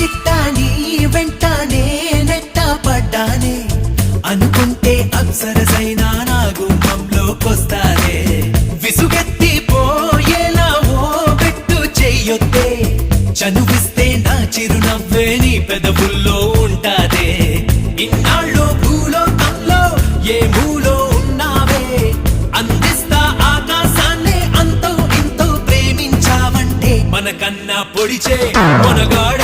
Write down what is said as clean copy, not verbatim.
చిట్టాని వెంటానే నెట్ట పడ్డానే అనుకుంటే అప్సరసైనా నా గుమ్మంలోకొస్తానే విసుగెత్తి పోయేలా ఓ పెట్టు చెయ్యొద్దే చనువిస్తే నా చిరునవ్వే నీ పెదవుల్లో ఉంటాదే ఇన్నాళ్ళు భూలోకంలో ఏ మూలో ఉన్నావే అందిస్తా ఆకాశాన్నే అంతో ఇంతో ప్రేమించావంటే మనకన్నా పొడిచే మనగాడ